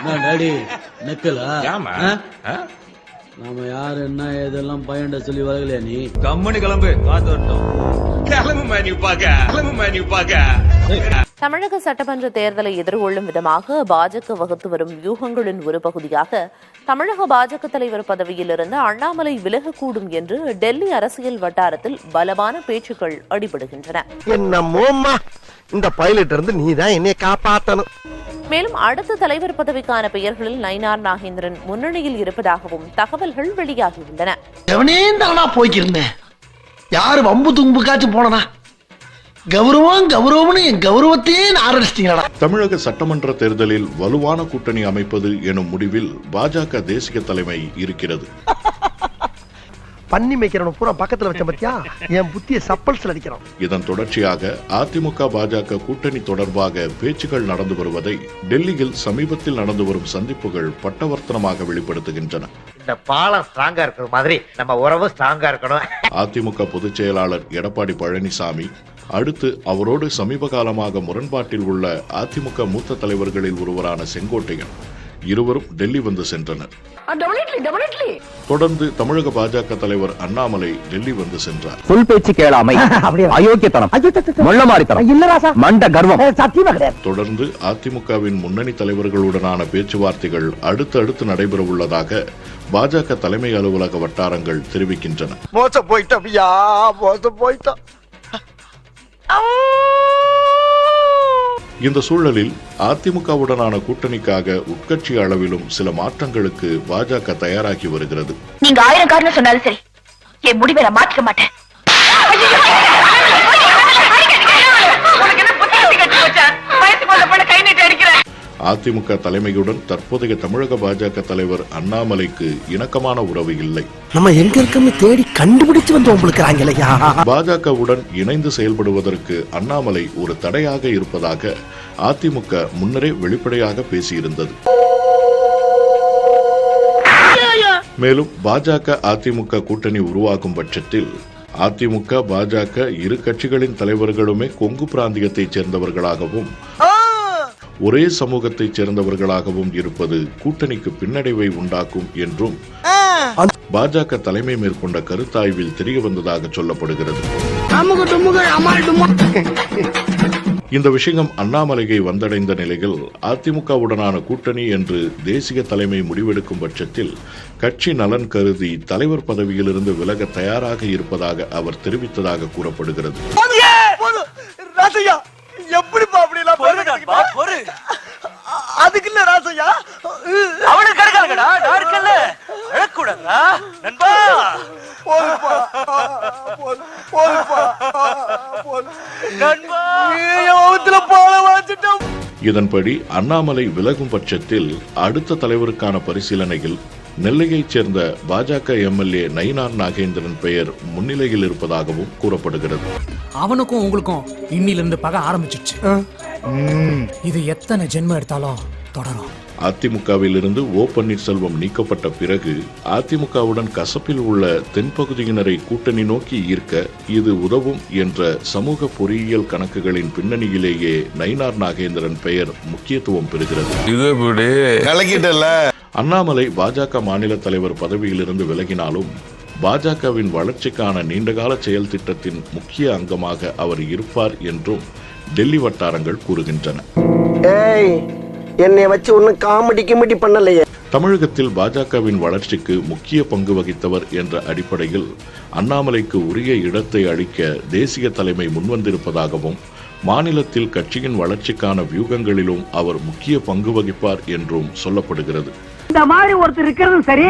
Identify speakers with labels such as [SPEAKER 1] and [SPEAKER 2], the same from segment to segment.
[SPEAKER 1] Daddy நக்கலா
[SPEAKER 2] ஏமா
[SPEAKER 1] நாம யாரு என்ன இதெல்லாம் பையன்ட சொல்லி வரலையா நீ?
[SPEAKER 2] கம்மனி கிளம்பு, காத்து வரட்டும்.
[SPEAKER 3] தமிழக சட்டமன்ற தேர்தலை எதிர்கொள்ளும் விதமாக பாஜக வகுத்து வரும் வியூகங்களின் ஒரு பகுதியாக தமிழக பாஜக தலைவர் பதவியிலிருந்து அண்ணாமலை விலகக்கூடும் என்று டெல்லி அரசியல் வட்டாரத்தில் பலமான பேச்சுக்கள் அடிபடுகின்றன.
[SPEAKER 4] இந்த பைலட் இருந்து நீதான் என்னை காப்பாத்தணும்.
[SPEAKER 3] மேலும் அடுத்த தலைவர் பதவிக்கான பெயர்களில் நயினார் நாகேந்திரன் முன்னணியில் இருப்பதாகவும் தகவல்கள் வெளியாகியுள்ளன.
[SPEAKER 4] போய்க்கிருந்தேன் யாரு வம்பு தும்புக்காச்சும் போனனா கௌரவம்னு என் கௌரவத்தையே ஆரம்பிச்சிட்டீங்களா?
[SPEAKER 5] தமிழக சட்டமன்ற தேர்தலில் வலுவான கூட்டணி அமைப்பது எனும் முடிவில் பாஜக தேசிய தலைமை இருக்கிறது.
[SPEAKER 4] பண்ணி மேய்க்கிறவன பூரா பக்கத்துல வச்ச பத்தியா என் புத்திய சப்பல்ஸ்ல அடிக்கிறான்.
[SPEAKER 5] இதன் தொடர்ச்சியாக அதிமுக பாஜக கூட்டணி தொடர்பாக பேச்சுக்கள் நடந்து வருவதை டெல்லியில் சமீபத்தில் நடந்து வரும் சந்திப்புகள் பட்டவர்த்தனமாக வெளிப்படுத்துகின்றன.
[SPEAKER 6] இந்த பாலம் ஸ்ட்ராங்கா இருக்கிற மாதிரி நம்ம உறவு ஸ்ட்ராங்கா இருக்கணும்.
[SPEAKER 5] அதிமுக பொதுச் செயலாளர் எடப்பாடி பழனிசாமி, அடுத்து அவரோடு சமீப காலமாக முரண்பாட்டில் உள்ள அதிமுக மூத்த தலைவர்களில் ஒருவரான செங்கோட்டையன் இருவரும் டெல்லி வந்து சென்றனர். தொடர்ந்து தமிழக பாஜக தலைவர் அண்ணாமலை டெல்லி வந்து சென்றார்.
[SPEAKER 7] சொல் பேச்சு கேளாமை, அயோக்கியத்தனம், மொள்ளமாரித்தனம், மண்ட கர்வம்.
[SPEAKER 5] தொடர்ந்து அதிமுகவின் முன்னணி தலைவர்களுடனான பேச்சுவார்த்தைகள் அடுத்தடுத்து நடைபெற உள்ளதாக பாஜக தலைமை அலுவலக வட்டாரங்கள் தெரிவிக்கின்றன.
[SPEAKER 4] மோசம் போயிட்டோம்.
[SPEAKER 5] இந்த சூழலில் அதிமுகவுடனான கூட்டணிக்காக உட்கட்சி அளவிலும் சில மாற்றங்களுக்கு பாஜக தயாராகி வருகிறது.
[SPEAKER 8] நீங்க 1000 காரணம் சொன்னாலும் சரி, என் முடிவை நான் மாற்றிக்க மாட்டேன்.
[SPEAKER 5] அதிமுக தலைமையுடன் தற்போதைய தமிழக பாஜக தலைவர் அண்ணாமலைக்கு இணக்கமான உறவு இல்லை.
[SPEAKER 4] நம்ம எங்க இருக்கோம்னு தேடி கண்டுபிடிச்சு வந்து உங்களுக்கு
[SPEAKER 5] பாஜகவுடன் இணைந்து செயல்படுவதற்கு அண்ணாமலை ஒரு தடையாக இருப்பதாக அதிமுக முன்னரே வெளிப்படையாக பேசியிருந்தது. மேலும் பாஜக அதிமுக கூட்டணி உருவாகும் பட்சத்தில் அதிமுக பாஜக இரு கட்சிகளின் தலைவர்களுமே கொங்கு பிராந்தியத்தைச் சேர்ந்தவர்களாகவும் ஒரே சமூகத்தைச் சேர்ந்தவர்களாகவும் இருப்பது கூட்டணிக்கு பின்னடைவை உண்டாக்கும் என்றும் பாஜக தலைமை மேற்கொண்ட கருத்தாய்வில் தெரிய வந்ததாக சொல்லப்படுகிறது. இந்த விஷயம் அண்ணாமலையை வந்தடைந்த நிலையில் அதிமுகவுடனான கூட்டணி என்று தேசிய தலைமை முடிவெடுக்கும் பட்சத்தில் கட்சி நலன் கருதி தலைவர் பதவியிலிருந்து விலக தயாராக இருப்பதாக அவர் தெரிவித்ததாக கூறப்படுகிறது.
[SPEAKER 4] அதுக்கு இல்ல ராசையா,
[SPEAKER 6] அவனுக்கு கிடைக்காதடா, நான் இருக்கல. அழக்கூடாதா நண்பா?
[SPEAKER 5] இதன்படி அண்ணாமலை விலகும் பட்சத்தில் அடுத்த தலைவருக்கான பரிசீலனையில் நெல்லையைச் சேர்ந்த பாஜக எம்எல்ஏ நயினார் நாகேந்திரன் பெயர் முன்னிலையில் இருப்பதாகவும் கூறப்படுகிறது.
[SPEAKER 9] அவனுக்கும் உங்களுக்கும் இன்னிலிருந்து பகை ஆரம்பிச்சிருச்சு. இது எத்தனை ஜென்மம் எடுத்தாலும் தொடரும்.
[SPEAKER 5] அதிமுகவில் இருந்து ஓ பன்னீர்செல்வம் நீக்கப்பட்ட பிறகு அதிமுகவுடன் கசப்பில் உள்ள தென்பகுதியினரை கூட்டணி நோக்கி ஈர்க்க இது உதவும் என்ற சமூக பொறியியல் கணக்குகளின் பின்னணியிலேயே நயினார் நாகேந்திரன் பெயர் முக்கியத்துவம் பெறுகிறது. அண்ணாமலை பாஜக மாநில தலைவர் பதவியிலிருந்து விலகினாலும் பாஜகவின் வளர்ச்சிக்கான நீண்டகால செயல் திட்டத்தின் முக்கிய அங்கமாக அவர் இருப்பார் என்றும் டெல்லி வட்டாரங்கள் கூறுகின்றன.
[SPEAKER 4] என்னை வச்சு ஒன்னும் காமெடி பண்ணலையே.
[SPEAKER 5] தமிழகத்தில் பாஜகவின் வளர்ச்சிக்கு முக்கிய பங்கு வகித்தவர் என்ற அடிப்படையில் அண்ணாமலைக்கு உரிய இடத்தை அளிக்க தேசிய தலைமை முன்வந்திருப்பதாகவும் மாநிலத்தில் கட்சியின் வளர்ச்சிக்கான வியூகங்களிலும் அவர் முக்கிய பங்கு வகிப்பார் என்றும் சொல்லப்படுகிறது.
[SPEAKER 10] இந்த மாதிரி ஒருத்தர் இருக்கிறது சரி,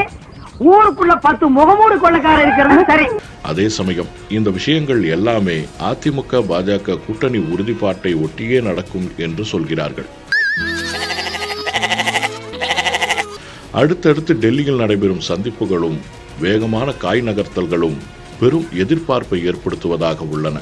[SPEAKER 10] ஊருக்குள்ள 10 முகமூடு கொள்ளக்காரர் இருக்கிறது சரி.
[SPEAKER 5] அதே சமயம் இந்த விஷயங்கள் எல்லாமே அதிமுக பாஜக கூட்டணி உறுதிப்பாட்டை ஒட்டியே நடக்கும் என்று சொல்கிறார்கள். அடுத்தடுத்து டெல்லியில் நடைபெறும் சந்திப்புகளும் வேகமான காய் நகர்த்தல்களும் பெரும் எதிர்பார்ப்பை ஏற்படுத்துவதாக உள்ளன.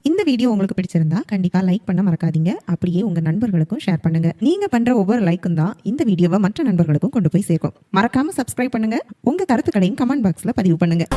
[SPEAKER 11] இந்த வீடியோ உங்களுக்கு பிடிச்சிருந்தா கண்டிப்பா லைக் பண்ண மறக்காதீங்க. அப்படியே உங்க நண்பர்களுக்கும் ஷேர் பண்ணுங்க. நீங்க பண்ற ஒவ்வொரு லைக்கும் தான் இந்த வீடியோவை மற்ற நண்பர்களுக்கும் கொண்டு போய் சேர்க்கும். மறக்காம சப்ஸ்கிரைப் பண்ணுங்க. உங்க கருத்துக்களையும் கமெண்ட் பாக்ஸ்ல பதிவு பண்ணுங்க.